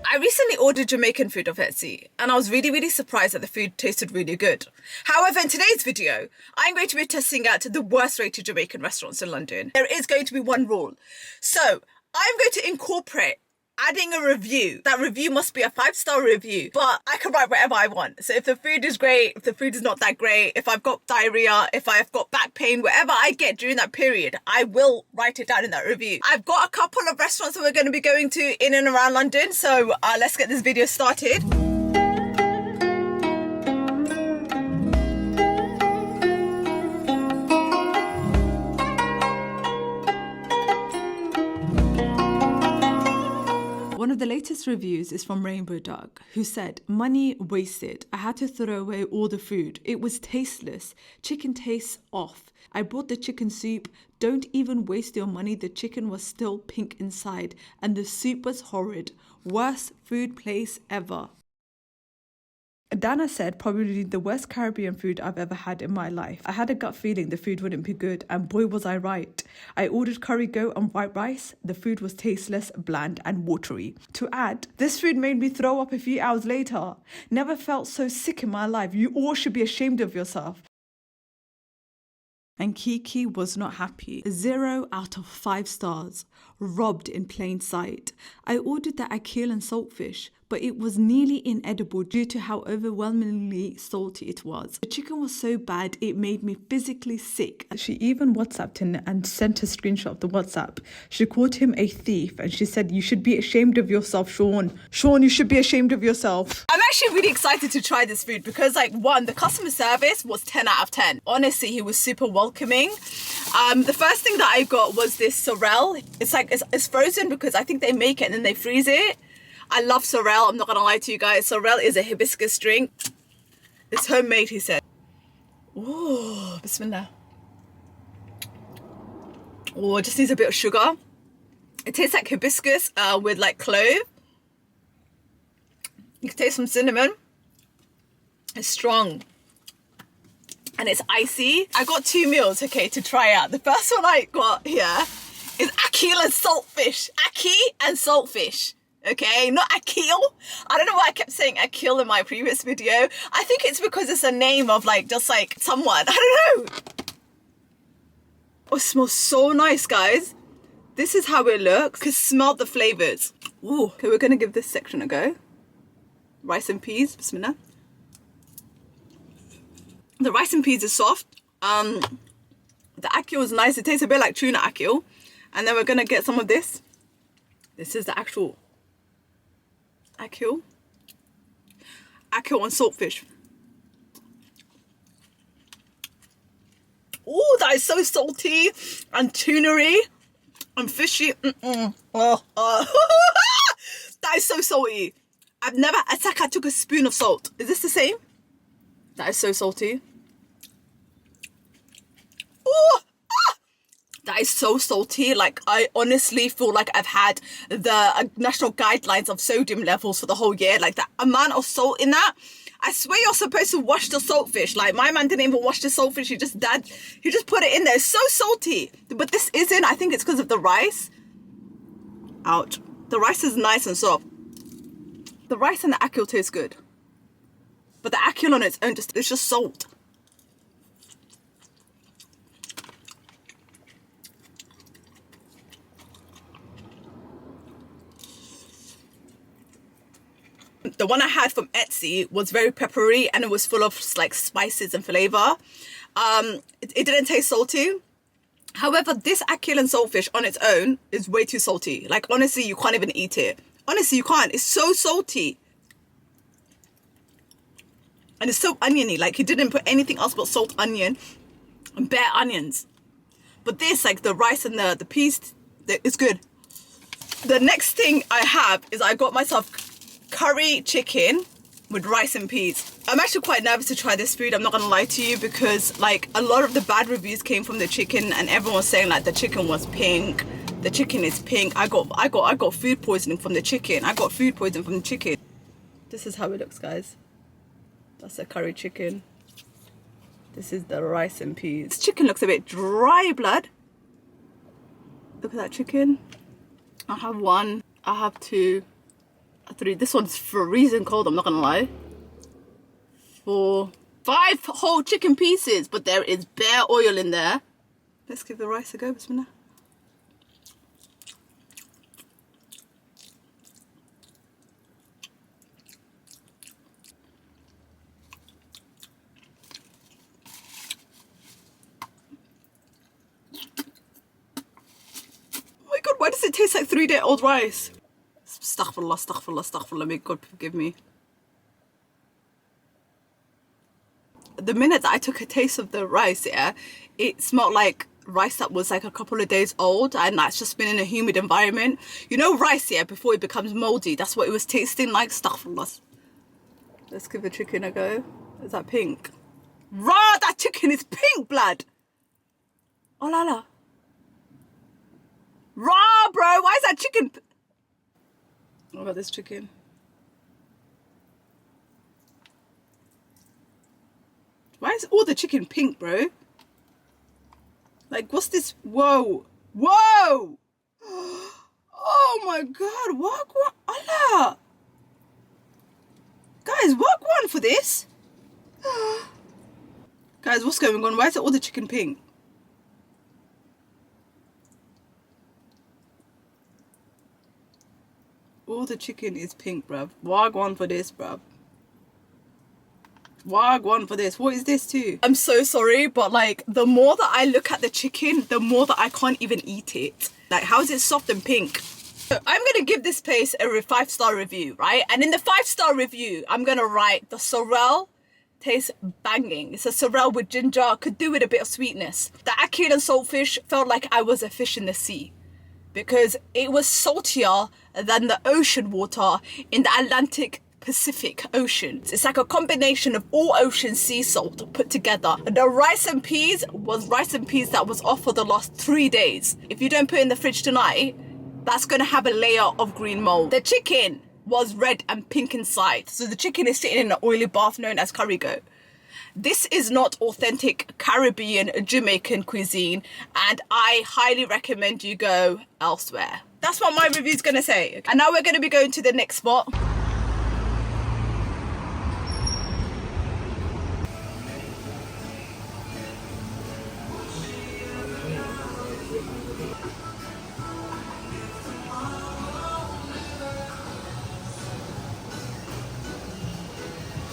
I recently ordered Jamaican food off Etsy and I was really surprised that the food tasted really good. However, in today's video, I'm going to be testing out the worst rated Jamaican restaurants in London. There is going to be one rule. So I'm going to incorporate adding a review. That review must be a 5-star review, but I can write whatever I want. So if the food is great, if the food is not that great, if I've got diarrhea, if I've got back pain, whatever I get during that period, I will write it down in that review. I've got a couple of restaurants that we're going to be going to in and around London, so let's get this video started. One of the latest reviews is from Rainbow Duck, who said, "Money wasted. I had to throw away all the food. It was tasteless. Chicken tastes off. I bought the chicken soup. Don't even waste your money. The chicken was still pink inside and the soup was horrid. Worst food place ever." Dana said, "Probably the worst Caribbean food I've ever had in my life. I had a gut feeling the food wouldn't be good, and boy was I right. I ordered curry goat and white rice. The food was tasteless, bland and watery. To add, this food made me throw up a few hours later. Never felt so sick in my life. You all should be ashamed of yourself." And Kiki was not happy. 0 out of 5 stars. Robbed in plain sight. I ordered the akil and saltfish, but it was nearly inedible due to how overwhelmingly salty it was. The chicken was so bad it made me physically sick. She even WhatsApped him and sent a screenshot of the WhatsApp. She called him a thief and she said, "You should be ashamed of yourself, Sean. Sean, you should be ashamed of yourself." I'm actually really excited to try this food because, like, one, the customer service was 10 out of 10. Honestly, he was super welcoming. The first thing that I got was this sorrel. It's frozen because I think they make it and then they freeze it. I love sorrel, I'm not gonna lie to you guys. Sorrel is a hibiscus drink. It's homemade, he said. Ooh, bismillah. Oh, it just needs a bit of sugar. It tastes like hibiscus with like clove. You can taste some cinnamon. It's strong. And it's icy. I got 2 meals, okay, to try out. The first one I got here is akil and saltfish. Aki and saltfish. Okay, not akil. I don't know why I kept saying akil in my previous video. I think it's because it's a name of like, just like someone. I don't know. Oh, it smells so nice, guys. This is how it looks. You can smell the flavors. Ooh, okay, we're gonna give this section a go. Rice and peas, bismillah. The rice and peas is soft. The akil is nice. It tastes a bit like tuna akil. And then we're gonna get some of this. This is the actual akil and saltfish. Oh, that is so salty and tunery and fishy. That is so salty. It's like I took a spoon of salt. Is this the same? That is so salty. Oh, that is so salty. Like, I honestly feel like I've had the national guidelines of sodium levels for the whole year. Like, the amount of salt in that. I swear you're supposed to wash the saltfish. Like, my man didn't even wash the saltfish. He just put it in there. It's so salty. But this isn't. I think it's because of the rice. Ouch. The rice is nice and soft. The rice and the akil taste good. But the akil on its own, it's just salt. The one I had from Etsy was very peppery and it was full of like spices and flavor. It didn't taste salty. However, this akil and saltfish on its own is way too salty. Like, honestly, you can't even eat it. Honestly, you can't. It's so salty. And it's so oniony. Like, he didn't put anything else but salt, onion, and bare onions. But this, like the rice and the peas, it's good. The next thing I have is I got myself curry chicken with rice and peas. I'm actually quite nervous to try this food, I'm not gonna lie to you, because like a lot of the bad reviews came from the chicken and everyone was saying like the chicken was pink. The chicken is pink. I got food poisoning from the chicken. I got food poisoning from the chicken. This is how it looks, guys. That's a curry chicken. This is the rice and peas. This chicken looks a bit dry, blood. Look at that chicken. I have one. I have two. 3. This one's freezing cold, I'm not gonna lie. 4. 5 whole chicken pieces, but there is bare oil in there. Let's give the rice a go, bismillah. Oh my god, why does it taste like 3-day-old rice? Astaghfirullah, astaghfirullah, astaghfirullah, may God forgive me. The minute that I took a taste of the rice, yeah, it smelled like rice that was like a couple of days old, and that's just been in a humid environment. You know rice, yeah, before it becomes moldy, that's what it was tasting like. Astaghfirullah. Let's give the chicken a go. Is that pink? Rah, that chicken is pink, blood. Oh la la. Rah, bro, why is that chicken? What about this chicken? Why is all the chicken pink, bro? Like, what's this? Whoa. Whoa! Oh my god, wagwan. Allah! Guys, wagwan for this? Guys, what's going on? Why is all the chicken pink? All the chicken is pink, bruv. Wagwan for this, bruv. Wagwan for this. What is this too? I'm so sorry, but like the more that I look at the chicken, the more that I can't even eat it. Like, how is it soft and pink? So I'm gonna give this place a 5-star review, right? And in the 5-star review, I'm gonna write the sorrel tastes banging. It's a sorrel with ginger, could do with a bit of sweetness. The ackee and saltfish felt like I was a fish in the sea, because it was saltier than the ocean water in the Atlantic Pacific Ocean. It's like a combination of all ocean sea salt put together. The rice and peas was rice and peas that was off for the last 3 days. If you don't put it in the fridge tonight, that's gonna have a layer of green mold. The chicken was red and pink inside. So the chicken is sitting in an oily bath known as curry goat. This is not authentic Caribbean Jamaican cuisine, and I highly recommend you go elsewhere. That's what my review's gonna say. And now we're gonna be going to the next spot.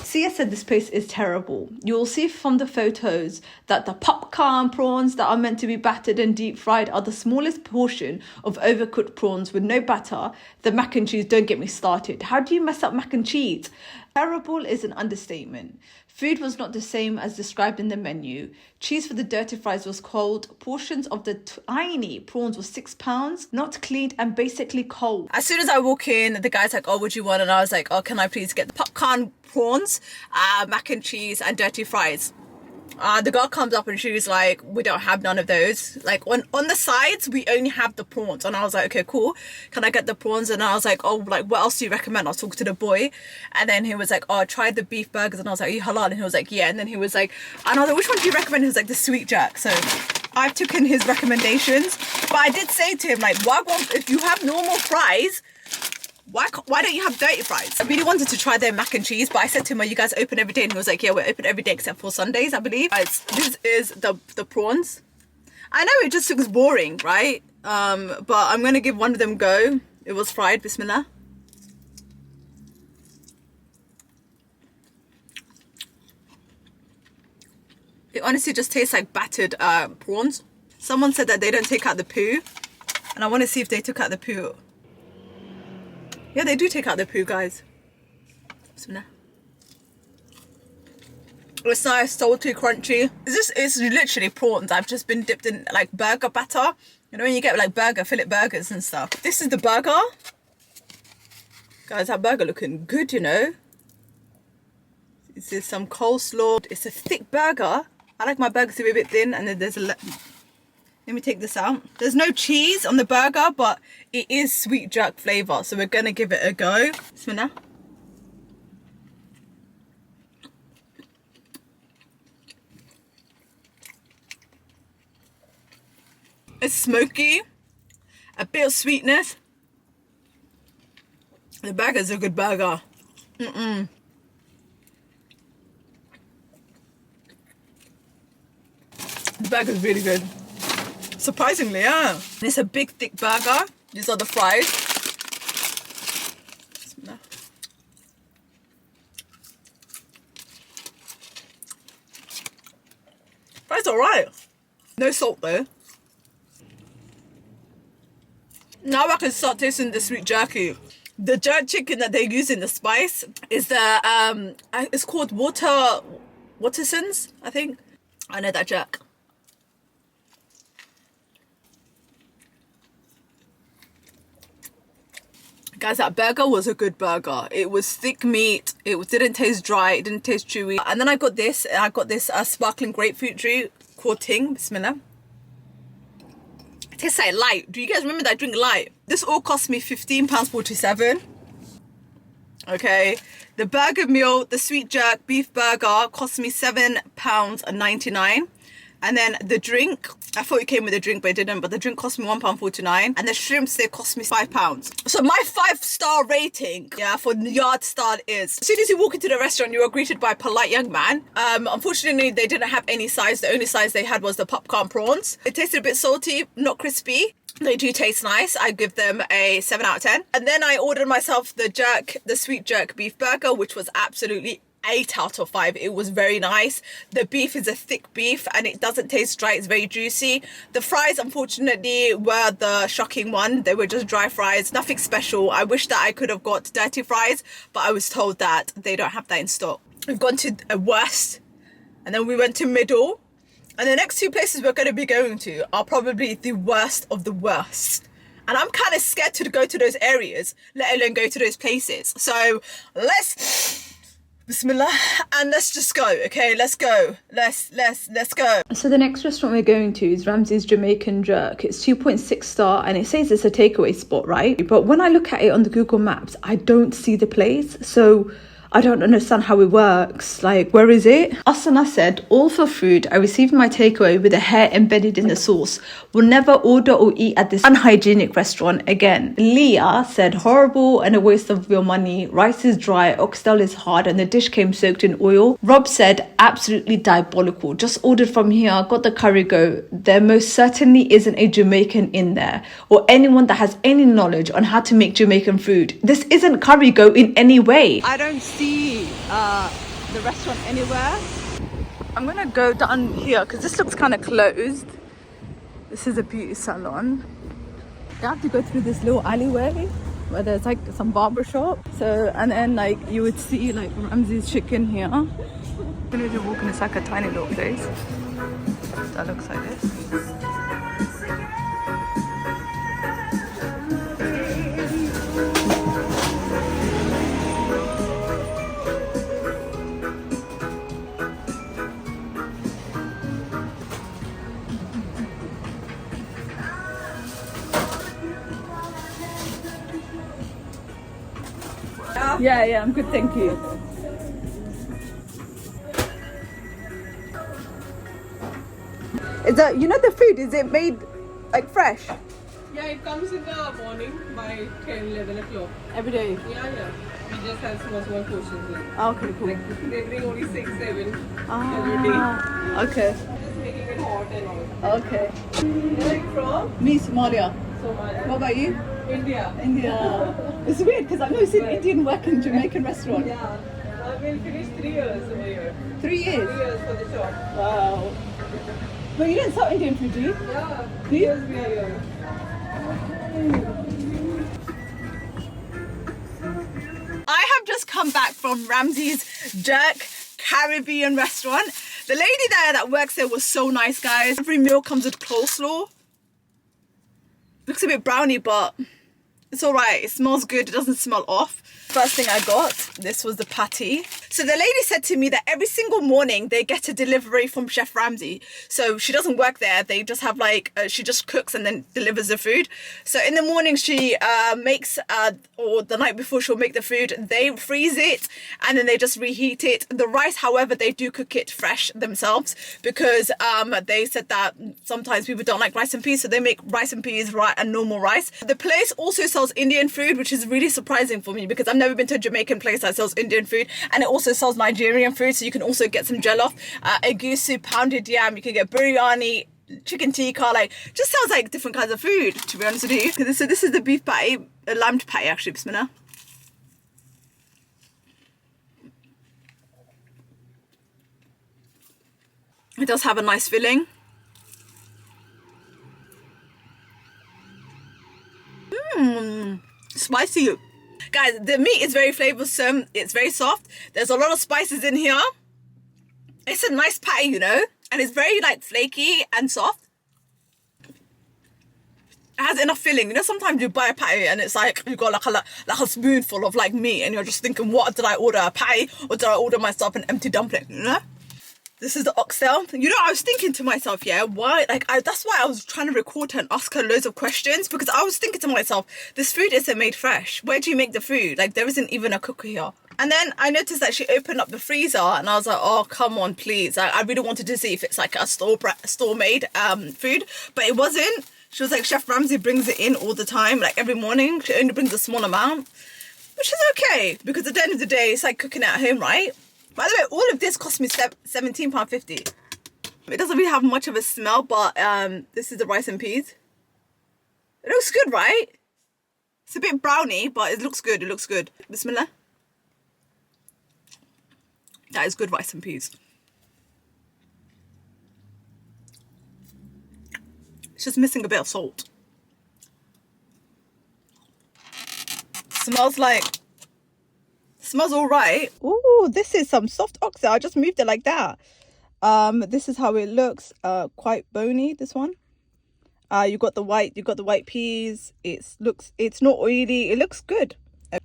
Sia said this place is terrible. You will see from the photos that the popcorn prawns that are meant to be battered and deep fried are the smallest portion of overcooked prawns with no batter. The mac and cheese, don't get me started. How do you mess up mac and cheese? Terrible is an understatement. Food was not the same as described in the menu. Cheese for the dirty fries was cold. Portions of the tiny prawns were £6, not cleaned and basically cold. As soon as I walk in, the guy's like, oh, what do you want? And I was like, oh, can I please get the popcorn prawns, mac and cheese and dirty fries? The girl comes up and she was like, we don't have none of those. Like on the sides, we only have the prawns. And I was like, okay, cool. Can I get the prawns? And I was like, oh, like, what else do you recommend? I was talking to the boy. And then he was like, oh, I tried the beef burgers. And I was like, are you halal? And he was like, yeah. And then he was like, and I was like, which one do you recommend? He was like, the sweet jack. So I've taken his recommendations. But I did say to him, like, wagwan, if you have normal fries, why don't you have dirty fries? I really wanted to try their mac and cheese, but I said to him, are you guys open every day? And he was like, yeah, we're open every day except for Sundays, I believe. Guys, this is the prawns. I know it just looks boring, right? But I'm going to give one of them a go. It was fried, bismillah. It honestly just tastes like battered prawns. Someone said that they don't take out the poo. And I want to see if they took out the poo. Yeah, they do take out the poo, guys. Bismillah. It's nice, salty, crunchy. This is literally prawns. I've just been dipped in like burger batter. You know when you get like fillet burgers and stuff. This is the burger. Guys, that burger looking good, you know. This is some coleslaw. It's a thick burger. I like my burgers to be a bit thin, and then there's a... Let me take this out. There's no cheese on the burger, but it is sweet jerk flavour. So we're going to give it a go. Bismillah. It's smoky. A bit of sweetness. The burger's a good burger. The burger's really good. Surprisingly, yeah. It's a big, thick burger. These are the fries. Fries alright. No salt though. Now I can start tasting the sweet jerky. The jerk chicken that they use in the spice is the it's called Watersons, I think. I know that jerk. Guys, that burger was a good burger. It was thick meat. It didn't taste dry. It didn't taste chewy. And then I got this. Sparkling grapefruit juice called Ting. Bismillah. It tastes like light. Do you guys remember that drink light? This all cost me £15.47. Okay. The burger meal, the sweet jerk beef burger, cost me £7.99. And then the drink, I thought it came with a drink, but it didn't. But the drink cost me £1.49. And the shrimps, they cost me £5. So my 5-star rating, yeah, for yard style is, as soon as you walk into the restaurant, you are greeted by a polite young man. Unfortunately, they didn't have any size. The only size they had was the popcorn prawns. It tasted a bit salty, not crispy. They do taste nice. I give them a 7 out of 10. And then I ordered myself the sweet jerk beef burger, which was absolutely 8 out of 5. It was very nice. The beef is a thick beef and it doesn't taste dry. It's very juicy. The fries, unfortunately, were the shocking one. They were just dry fries, nothing special. I wish that I could have got dirty fries, but I was told that they don't have that in stock. We've gone to a worst, and then we went to middle, and the next 2 places we're going to be going to are probably the worst of the worst. And I'm kind of scared to go to those areas, let alone go to those places. So let's Bismillah, and let's just go, okay? Let's go. Let's go. So the next restaurant we're going to is Ramsey's Jamaican Jerk. It's 2.6 star and it says it's a takeaway spot, right? But when I look at it on the Google Maps, I don't see the place. So I don't understand how it works. Like, where is it? Asana said, all for food. I received my takeaway with a hair embedded in the sauce. Will never order or eat at this unhygienic restaurant again. Leah said, horrible and a waste of your money. Rice is dry, oxtail is hard, and the dish came soaked in oil. Rob said, absolutely diabolical. Just ordered from here, got the curry go. There most certainly isn't a Jamaican in there, or anyone that has any knowledge on how to make Jamaican food. This isn't curry go in any way. I don't see the restaurant anywhere. I'm gonna go down here because this looks kind of closed. This is a beauty salon. You have to go through this little alleyway where there's like some barber shop. So, and then like you would see like Ramsey's chicken here. When you're walking, it's like a tiny little place that looks like this. Yeah, I'm good, thank you. Is that, you know, the food, is it made like fresh? Yeah, it comes in the morning by 10, 11 o'clock. Every day? Yeah. We just have small portions. Okay, cool. Like, they bring only 6, 7 every day. Okay. Just making it hot and all. Okay. Where are you from? Me, Somalia. Somalia. What about you? India. India. It's weird because I've never seen Indian work in Jamaican restaurant. Yeah. I will finish 3 years over here. 3 years? 3 years for the shop. Wow. But you don't sell Indian food, do you? Yeah. Do you? 3 years we are here. I have just come back from Ramsey's Jerk Caribbean restaurant. The lady there that works there was so nice, guys. Every meal comes with coleslaw. Looks a bit browny, but it's all right. It smells good. It doesn't smell off. First thing I got, this was the patty. So the lady said to me that every single morning they get a delivery from Chef Ramsey. So she doesn't work there. They just have like, she just cooks and then delivers the food. So in the morning she makes, or the night before she'll make the food. They freeze it and then they just reheat it. The rice, however, they do cook it fresh themselves because they said that sometimes people don't like rice and peas. So they make rice and peas and normal rice. The place also sells Indian food, which is really surprising for me because I've never been to a Jamaican place that sells Indian food. And it also sells Nigerian food, so you can also get some jollof, egusi, pounded yam, you can get biryani, chicken tikka, like, just sounds like different kinds of food, to be honest with you. So this is the beef patty, lamb patty actually, bismillah. It does have a nice filling. Spicy. Guys, the meat is very flavoursome. It's very soft. There's a lot of spices in here. It's a nice patty, you know, and it's very like flaky and soft. It has enough filling. You know, sometimes you buy a patty and it's like you got like a spoonful of like meat, and you're just thinking, what did I order? A patty, or did I order myself an empty dumpling? You know. This is the oxtail. You know, I was thinking to myself, yeah, why? Like, that's why I was trying to record her and ask her loads of questions, because I was thinking to myself, this food isn't made fresh. Where do you make the food? Like, there isn't even a cooker here. And then I noticed that she opened up the freezer, and I was like, oh, come on, please. I really wanted to see if it's like a store-made food, but it wasn't. She was like, Chef Ramsey brings it in all the time, like every morning. She only brings a small amount, which is okay, because at the end of the day, it's like cooking at home, right? By the way, all of this cost me £17.50. It doesn't really have much of a smell, but this is the rice and peas. It looks good, right? It's a bit browny, but it looks good. It looks good. Bismillah. That is good rice and peas. It's just missing a bit of salt. Smells all right. Ooh, this is some soft oxtail. I just moved it like that. This is how it looks. Quite bony, this one. You got the white peas. It's not oily. It looks good.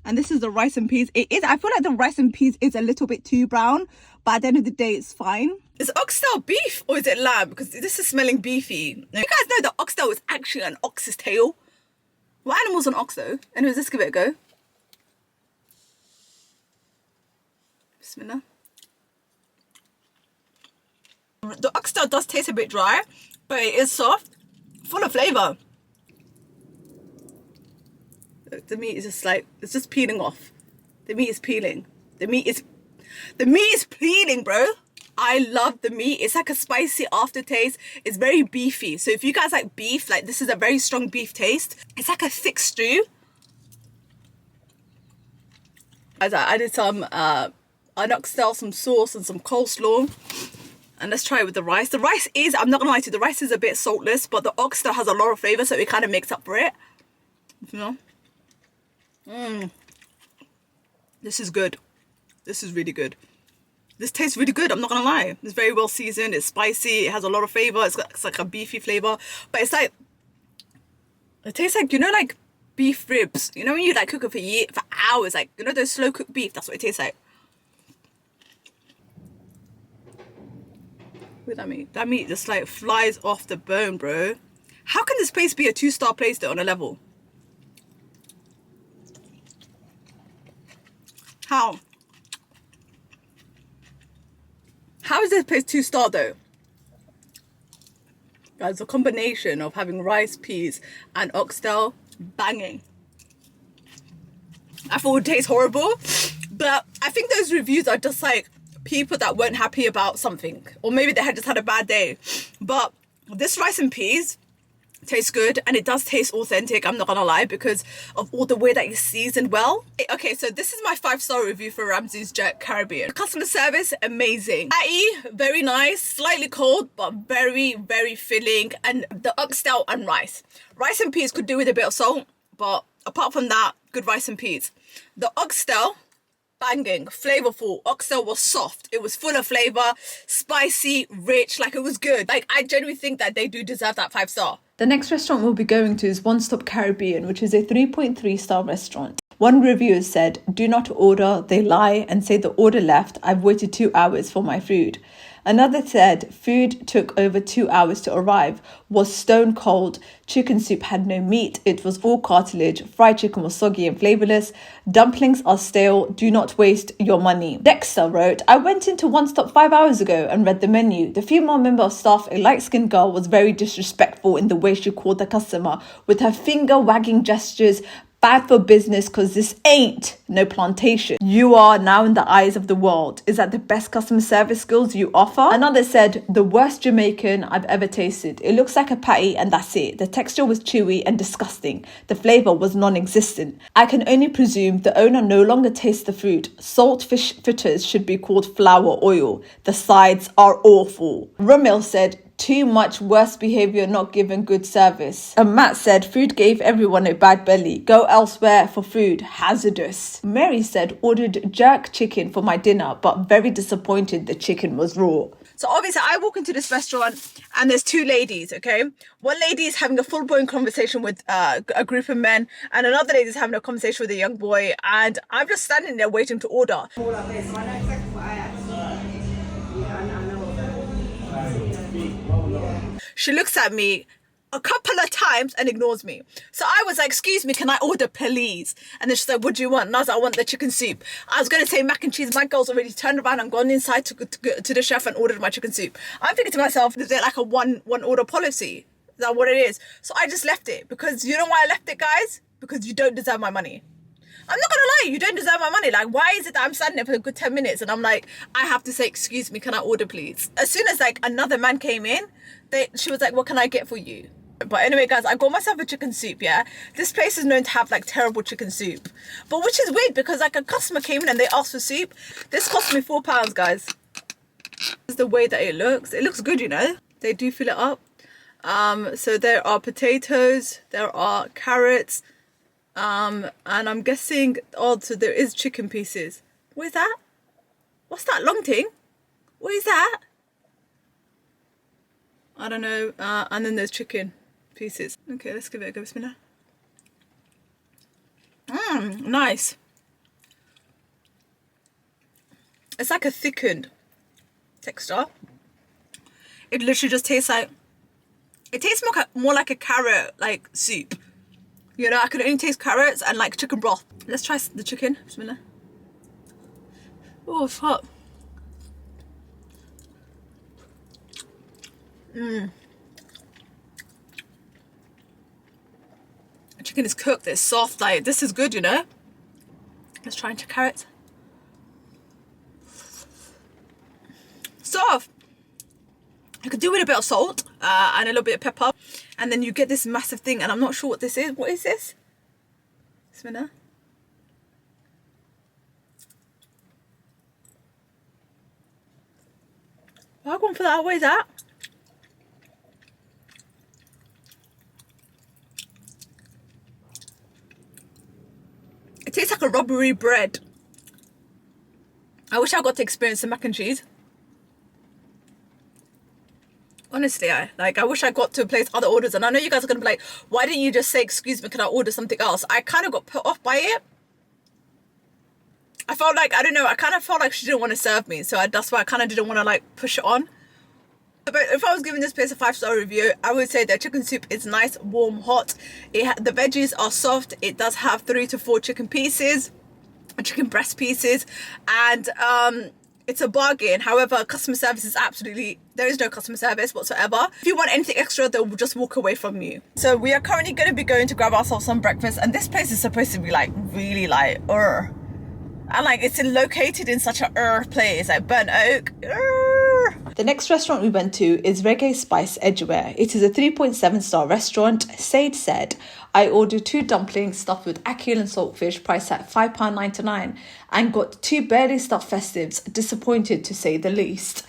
And this is the rice and peas. I feel like the rice and peas is a little bit too brown, but at the end of the day, it's fine. Is oxtail beef or is it lamb? Because this is smelling beefy. Now, you guys know that oxtail is actually an ox's tail. What animal's an ox though? Anyways, let's give it a go. Bismillah. The oxtail does taste a bit dry, but it is soft, full of flavour. The meat is just like, it's just peeling off. The meat is peeling. The meat is peeling, bro. I love the meat. It's like a spicy aftertaste. It's very beefy. So if you guys like beef, like this is a very strong beef taste. It's like a thick stew. As I added some an oxtail, some sauce and some coleslaw. And let's try it with the rice. The rice is, I'm not gonna lie to you, the rice is a bit saltless, but the oxtail has a lot of flavour, so it kind of makes up for it. You know? This is good. This is really good. This tastes really good, I'm not gonna lie. It's very well seasoned, it's spicy, it has a lot of flavour, it's like a beefy flavour. But it's like, it tastes like, you know, like beef ribs. You know when you like cook it for hours, like, you know those slow cooked beef, that's what it tastes like. Look at that meat. That meat just like flies off the bone, bro. How can this place be a 2-star place though on a level? How? How is this place 2-star though? Guys, the combination of having rice, peas and oxtail, banging. I thought it would taste horrible, but I think those reviews are just like people that weren't happy about something, or maybe they had just had a bad day. But this rice and peas tastes good, and it does taste authentic, I'm not gonna lie, because of all the way that it's seasoned well. Okay, so this is my 5-star review for Ramsey's Caribbean. Customer service, amazing. Patty, very nice, slightly cold, but very, very filling. And the oxtail and rice and peas could do with a bit of salt, but apart from that, good rice and peas. The oxtail, banging, flavorful. Oxtail was soft, it was full of flavor, spicy, rich, like it was good. Like, I genuinely think that they do deserve that 5-star. The next restaurant we'll be going to is OneStop Caribbean, which is a 3.3-star restaurant. One reviewer said, "Do not order, they lie and say the order left. I've waited 2 hours for my food." Another said, "Food took over 2 hours to arrive, was stone cold, chicken soup had no meat, it was all cartilage, fried chicken was soggy and flavourless, dumplings are stale, do not waste your money." Dexter wrote, "I went into OneStop 5 hours ago and read the menu. The female member of staff, a light-skinned girl, was very disrespectful in the way she called the customer, with her finger wagging gestures. Bad for business, because this ain't no plantation. You are now in the eyes of the world. Is that the best customer service skills you offer?" Another said, "The worst Jamaican I've ever tasted. It looks like a patty and that's it. The texture was chewy and disgusting. The flavour was non-existent. I can only presume the owner no longer tastes the food. Salt fish fritters should be called flour oil. The sides are awful." Ramil said, "Too much worse behaviour, not given good service." And Matt said, "Food gave everyone a bad belly. Go elsewhere for food. Hazardous." Mary said, "Ordered jerk chicken for my dinner, but very disappointed the chicken was raw." So obviously I walk into this restaurant and there's two ladies, okay? One lady is having a full-blown conversation with a group of men, and another lady is having a conversation with a young boy, and I'm just standing there waiting to order. She looks at me a couple of times and ignores me. So I was like, "Excuse me, can I order please?" And then she's like, "What do you want?" And I was like, "I want the chicken soup." I was going to say mac and cheese. My girl's already turned around and gone inside to the chef and ordered my chicken soup. I'm thinking to myself, is there like a one order policy? Is that what it is? So I just left it, because you know why I left it, guys? Because you don't deserve my money. I'm not gonna lie, you don't deserve my money. Like, why is it that I'm standing there for a good 10 minutes and I'm like, I have to say, "Excuse me, can I order please?" As soon as like another man came in, she was like, "What can I get for you?" But anyway, guys, I got myself a chicken soup, yeah? This place is known to have like terrible chicken soup. But which is weird, because like a customer came in and they asked for soup. This cost me £4, guys. This is the way that it looks. It looks good, you know? They do fill it up. So there are potatoes, there are carrots, and I'm guessing, oh, so there is chicken pieces. What is that? What's that long thing? What is that? I don't know. And then there's chicken pieces. Okay, let's give it a go. Bismillah. Nice. It's like a thickened texture. It literally just tastes like, it tastes more like a carrot like soup. You know, I can only taste carrots and like chicken broth. Let's try the chicken. Bismillah. Oh, it's hot. The chicken is cooked, it's soft, like this is good, you know. Let's try into carrots. Soft. You could do with a bit of salt and a little bit of pepper, and then you get this massive thing, and I'm not sure what this is. What is this? Bismillah. I'll go for that. What is that? It tastes like a rubbery bread. I wish I got to experience the mac and cheese. Honestly, I wish I got to place other orders. And I know you guys are going to be like, "Why didn't you just say, 'Excuse me, can I order something else?'" I kind of got put off by it. I felt like, I don't know, I kind of felt like she didn't want to serve me. So that's why I kind of didn't want to like push it on. But if I was giving this place a 5-star review, I would say their chicken soup is nice, warm, hot. The veggies are soft. It does have 3 to 4 chicken pieces, chicken breast pieces, and it's a bargain. However, customer service is absolutely, there is no customer service whatsoever. If you want anything extra, they'll just walk away from you. So we are currently going to be going to grab ourselves some breakfast, and this place is supposed to be like really like and like it's located in such a place, like Burnt Oak. The next restaurant we went to is Reggae Spice Edgeware. It is a 3.7-star restaurant. Said said, "I ordered 2 dumplings stuffed with ackee and saltfish, priced at £5.99, and got 2 barely stuffed festives. Disappointed to say the least."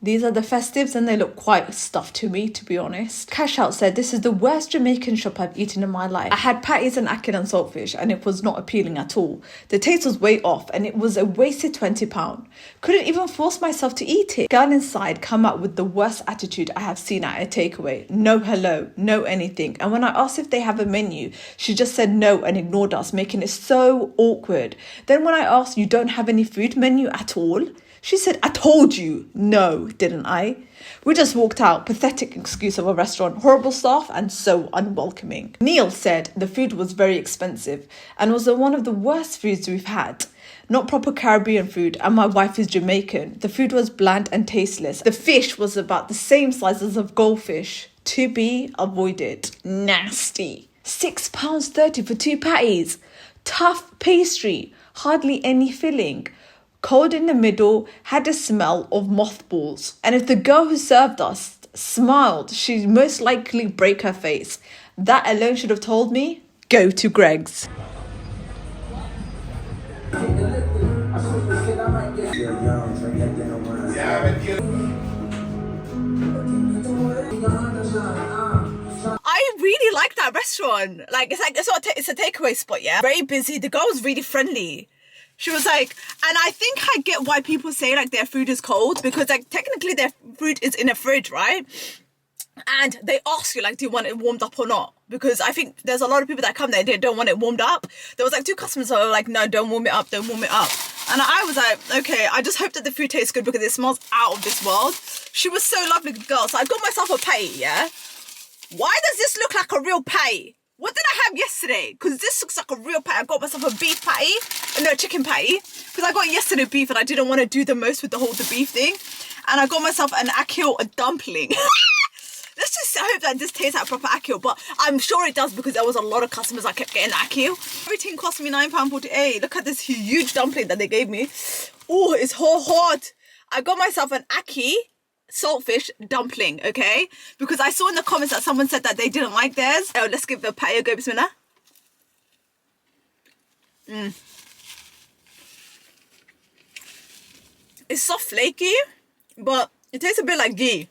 These are the festives and they look quite stuffed to me, to be honest. Cash Out said, this is the worst Jamaican shop I've eaten in my life. I had patties and ackee and saltfish and it was not appealing at all. The taste was way off and it was a wasted £20. Couldn't even force myself to eat it. Girl inside come out with the worst attitude I have seen at a takeaway. No hello, no anything. And when I asked if they have a menu, she just said no and ignored us, making it so awkward. Then when I asked, you don't have any food menu at all? She said, I told you no, didn't I? We just walked out. Pathetic excuse of a restaurant. Horrible staff and so unwelcoming. Neil said the food was very expensive and was one of the worst foods we've had. Not proper Caribbean food, and my wife is Jamaican. The food was bland and tasteless. The fish was about the same size as a goldfish. To be avoided. Nasty. £6.30 for 2 patties. Tough pastry. Hardly any filling. Cold in the middle, had a smell of mothballs. And if the girl who served us smiled, she'd most likely break her face. That alone should have told me, go to Greg's. I really like that restaurant. Like it's a takeaway spot, yeah. Very busy. The girl was really friendly. She was like, and I think I get why people say like their food is cold, because like technically their food is in a fridge, right? And they ask you like, do you want it warmed up or not? Because I think there's a lot of people that come there, they don't want it warmed up. There was like 2 customers that were like, no, don't warm it up, don't warm it up. And I was like, okay, I just hope that the food tastes good because it smells out of this world. She was so lovely, girl. So I got myself a patty, yeah? Why does this look like a real patty? What did I have yesterday? Because this looks like a real patty. I got myself a beef patty. No, chicken patty. Because I got yesterday beef and I didn't want to do the most with the beef thing. And I got myself an akil dumpling. Let's just hope that this tastes like proper akil. But I'm sure it does because there was a lot of customers that kept getting akil. Everything cost me £9.48. Look at this huge dumpling that they gave me. Oh, it's hot. I got myself an ackee saltfish dumpling, okay? Because I saw in the comments that someone said that they didn't like theirs. Oh, let's give the patty a go, bismillah. It's soft flaky, but it tastes a bit like ghee.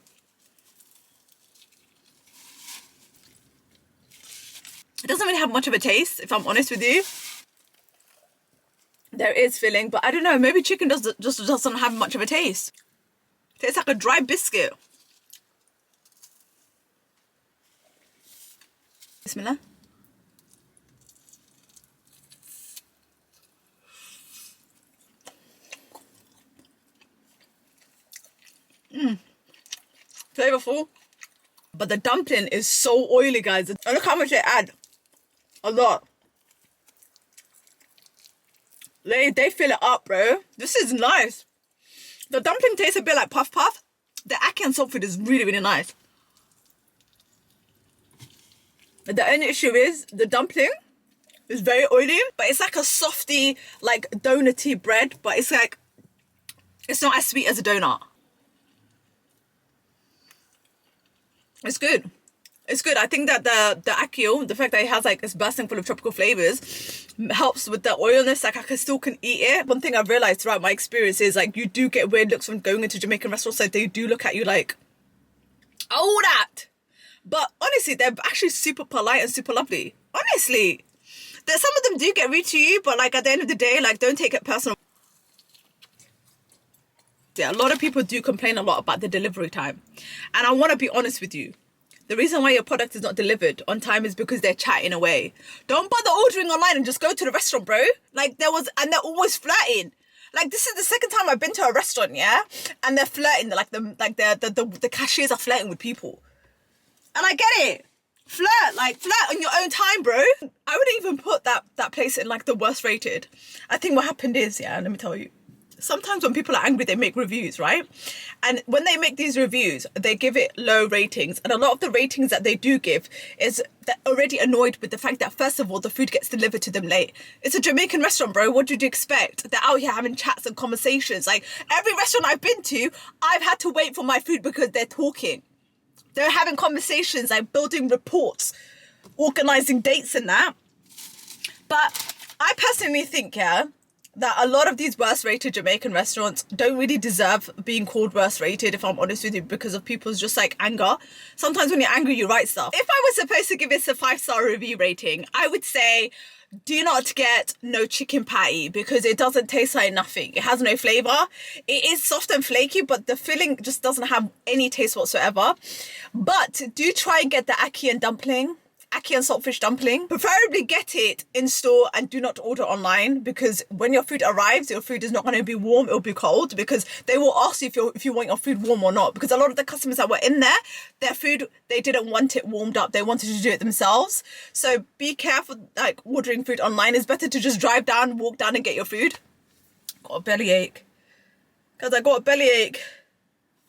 It doesn't really have much of a taste, if I'm honest with you. There is filling, but I don't know, maybe chicken just doesn't have much of a taste. Tastes like a dry biscuit. Bismillah. Flavorful. But the dumpling is so oily, guys. And look how much they add. A lot. They fill it up, bro. This is nice. The dumpling tastes a bit like puff puff. The ackee and salt food is really, really nice. The only issue is the dumpling is very oily, but it's like a softy, like donutty bread, but it's like, it's not as sweet as a donut. It's good. It's good. I think that the ackee, the fact that it has like, it's bursting full of tropical flavors, helps with the oilness. Like I still can eat it. One thing I've realized throughout my experience is like, you do get weird looks from going into Jamaican restaurants. So they do look at you like, oh, that. But honestly, they're actually super polite and super lovely. Honestly, some of them do get rude to you, but like at the end of the day, like don't take it personal. Yeah, a lot of people do complain a lot about the delivery time. And I want to be honest with you. The reason why your product is not delivered on time is because they're chatting away. Don't bother ordering online and just go to the restaurant, bro. Like and they're always flirting. Like this is the second time I've been to a restaurant, yeah? And they're flirting. The cashiers are flirting with people. And I get it. Flirt on your own time, bro. I wouldn't even put that place in like the worst rated. I think what happened is, yeah, let me tell you. Sometimes when people are angry, they make reviews, right? And when they make these reviews, they give it low ratings. And a lot of the ratings that they do give is they're already annoyed with the fact that, first of all, the food gets delivered to them late. It's a Jamaican restaurant, bro. What did you expect? They're out here having chats and conversations. Like every restaurant I've been to, I've had to wait for my food because they're talking. They're having conversations, like building reports, organising dates and that. But I personally think, yeah, that a lot of these worst rated Jamaican restaurants don't really deserve being called worst rated, if I'm honest with you, because of people's just like anger. Sometimes when you're angry, you write stuff. If I was supposed to give this a 5-star review rating, I would say do not get no chicken patty, because it doesn't taste like nothing. It has no flavor. It is soft and flaky, but the filling just doesn't have any taste whatsoever. But do try and get the ackee and saltfish dumpling. Preferably get it in store and do not order online, because when your food arrives, your food is not going to be warm, it'll be cold, because they will ask you if you want your food warm or not, because a lot of the customers that were in there, their food, they didn't want it warmed up, they wanted to do it themselves. So be careful, like ordering food online. It's better to just drive down, walk down and get your food. Got a bellyache. Guys, I got a bellyache.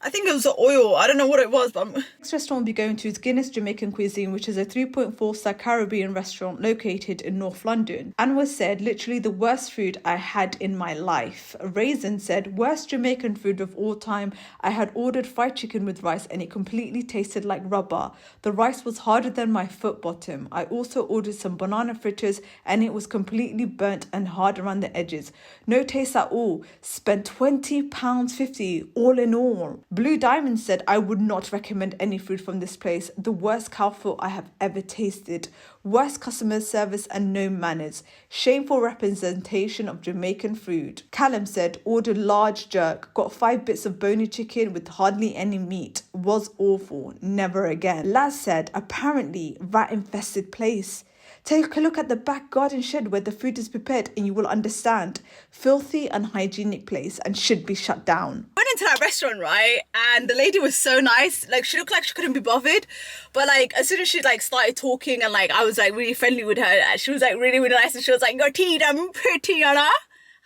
I think it was the oil. I don't know what it was, but Next restaurant we'll be going to is Guinness Jamaican Cuisine, which is a 3.4-star Caribbean restaurant located in North London. Anwar said, literally the worst food I had in my life. Raisin said, worst Jamaican food of all time. I had ordered fried chicken with rice and it completely tasted like rubber. The rice was harder than my foot bottom. I also ordered some banana fritters and it was completely burnt and hard around the edges. No taste at all. Spent £20.50 all in all. Blue Diamond said, I would not recommend any food from this place. The worst cow foot I have ever tasted. Worst customer service and no manners. Shameful representation of Jamaican food. Callum said, ordered large jerk. Got 5 bits of bony chicken with hardly any meat. Was awful. Never again. Laz said, apparently rat-infested place. Take a look at the back garden shed where the food is prepared and you will understand. Filthy, unhygienic place and should be shut down. Went into that restaurant, right, and the lady was so nice. Like, she looked like she couldn't be bothered, but like as soon as she like started talking and like I was like really friendly with her, she was like really, really nice, and she was like, your tea them pretty, you know?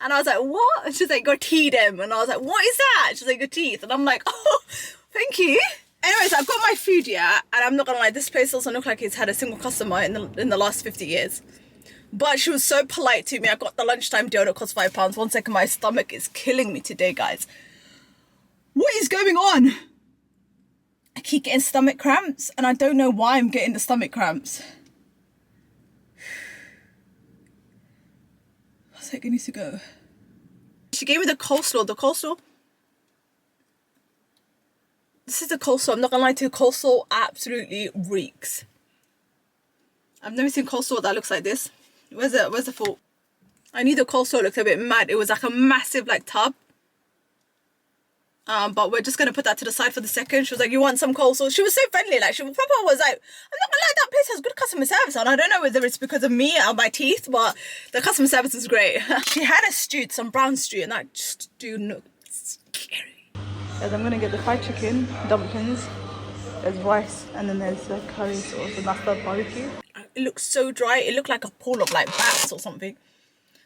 And I was like, what? And she's like, your tea them. And I was like, what is that? She's like, your teeth. And I'm like, oh, thank you. Anyways, I've got my food, yeah, and I'm not gonna lie, this place doesn't look like it's had a single customer in the last 50 years. But she was so polite to me. I got the lunchtime deal that cost £5. 1 second, my stomach is killing me today, guys. What is going on? I keep getting stomach cramps, and I don't know why I'm getting the stomach cramps. 1 second, needs to go. She gave me the coleslaw. The coleslaw. This is the coleslaw. I'm not gonna lie to you, coleslaw absolutely reeks. I've never seen coleslaw that looks like this. Where's the fork? I knew the coleslaw looked a bit mad. It was like a massive like tub. But we're just gonna put that to the side for the second. She was like, you want some coleslaw? She was so friendly. Like, she proper was like, I'm not gonna lie, that place has good customer service. And I don't know whether it's because of me or my teeth, but the customer service is great. She had a stew, some brown stew, and that stew looked scary. As I'm gonna get the fried chicken, dumplings, there's rice, and then there's the curry sauce, and that's the barbecue. It looked so dry. It looked like a pool of like bats or something.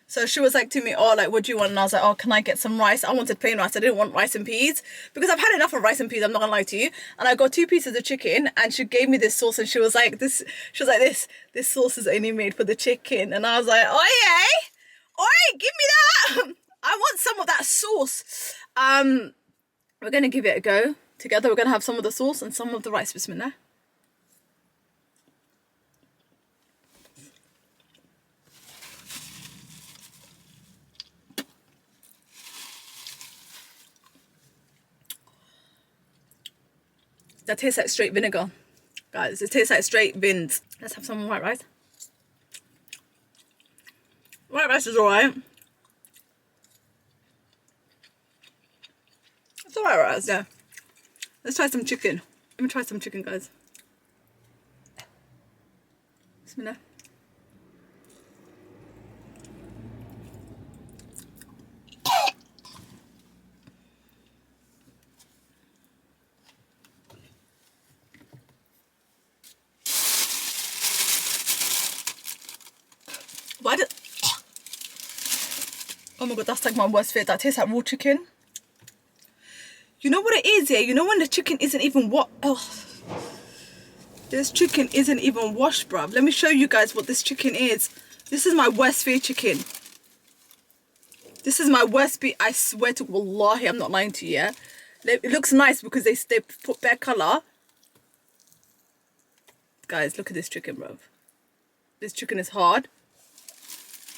So she was like to me, oh, like, what do you want? And I was like, oh, can I get some rice? I wanted plain rice. I didn't want rice and peas, because I've had enough of rice and peas, I'm not gonna lie to you. And I got 2 pieces of chicken, and she gave me this sauce, and she was like, this sauce is only made for the chicken. And I was like, oh yeah, oi, give me that. I want some of that sauce. We're going to give it a go. Together we're going to have some of the sauce and some of the rice. Bismillah. That tastes like straight vinegar. Guys, it tastes like straight vins. Let's have some white rice. White rice is alright. It's alright, right? Yeah. Let's try some chicken. Let me try some chicken, guys. Bismillah. Why did... Oh my god, that's like my worst fear. That tastes like raw chicken. You know what it is, yeah? You know when the chicken isn't even what? Oh, this chicken isn't even washed, bruv. Let me show you guys what this chicken is. This is my worst fear chicken. This is my worst fear. I swear to Wallahi, I'm not lying to you, yeah? It looks nice because they put their colour. Guys, look at this chicken, bruv. This chicken is hard.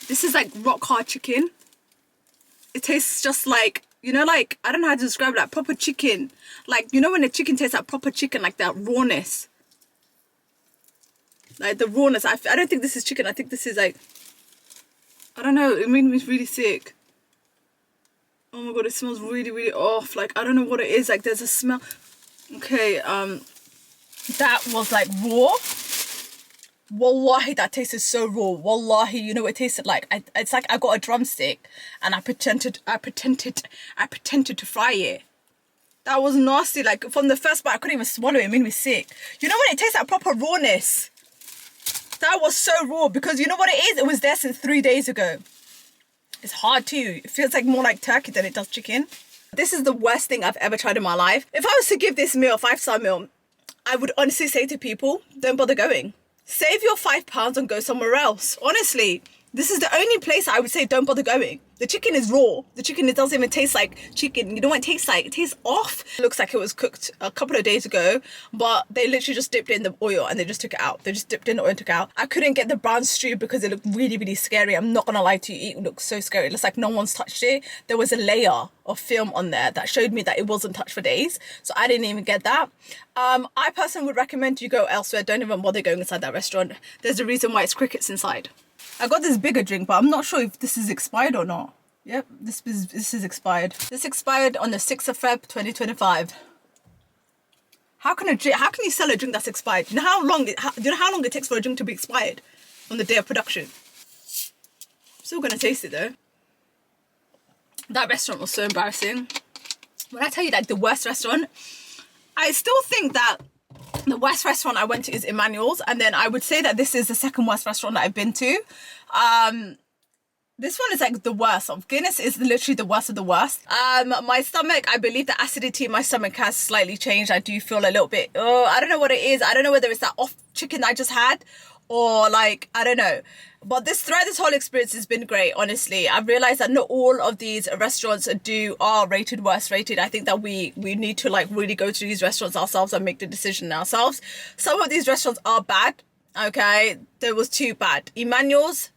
This is like rock hard chicken. It tastes just like, you know, like, I don't know how to describe it, like proper chicken. Like, you know when a chicken tastes like proper chicken, like that rawness. Like the rawness. I don't think this is chicken. I think this is like, I don't know. It made me really sick. Oh my god, it smells really, really off. Like, I don't know what it is. Like, there's a smell. Okay, that was like raw. Wallahi, that tasted so raw. Wallahi, you know what it tasted like? It's like I got a drumstick and I pretended to fry it. That was nasty. Like, from the first bite, I couldn't even swallow it. It made me sick. You know when it tastes like proper rawness? That was so raw, because you know what it is? It was there since 3 days ago. It's hard too. It feels like more like turkey than it does chicken. This is the worst thing I've ever tried in my life. If I was to give this meal a 5-star meal, I would honestly say to people, don't bother going. Save your £5 and go somewhere else. Honestly, this is the only place I would say don't bother going. The chicken is raw. The chicken, it doesn't even taste like chicken. You know what it tastes like? It tastes off. It looks like it was cooked a couple of days ago, but they literally just dipped it in the oil and they just took it out. They just dipped in the oil and took it out. I couldn't get the brown stew because it looked really, really scary. I'm not gonna lie to you, it looks so scary. It looks like no one's touched it. There was a layer of film on there that showed me that it wasn't touched for days, so I didn't even get that. I personally would recommend you go elsewhere. Don't even bother going inside that restaurant. There's a reason why it's crickets inside. I got this bigger drink, but I'm not sure if this is expired or not. Yep, this is expired. This expired on the 6th of Feb 2025. How can you sell a drink that's expired? Do you know how long it takes for a drink to be expired on the day of production? I'm still gonna taste it though. That restaurant was so embarrassing. When I tell you, like, the worst restaurant, I still think that the worst restaurant I went to is Emmanuel's, and then I would say that this is the second worst restaurant that I've been to. This one is like the worst. Guinness is literally the worst of the worst. My stomach, I believe the acidity in my stomach has slightly changed. I do feel a little bit, I don't know what it is. I don't know whether it's that off chicken I just had, or like, I don't know. But throughout this whole experience has been great, honestly. I've realised that not all of these restaurants are rated worst rated. I think that we need to like really go to these restaurants ourselves and make the decision ourselves. Some of these restaurants are bad, okay? There was 2 bad. Emmanuel's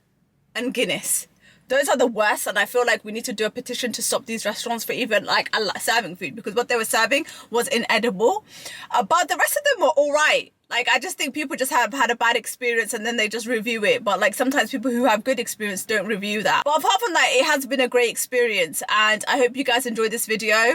and Guinness. Those are the worst, and I feel like we need to do a petition to stop these restaurants for even like serving food, because what they were serving was inedible. But the rest of them were all right. Like, I just think people just have had a bad experience and then they just review it. But like, sometimes people who have good experience don't review that. But apart from that, it has been a great experience, and I hope you guys enjoyed this video.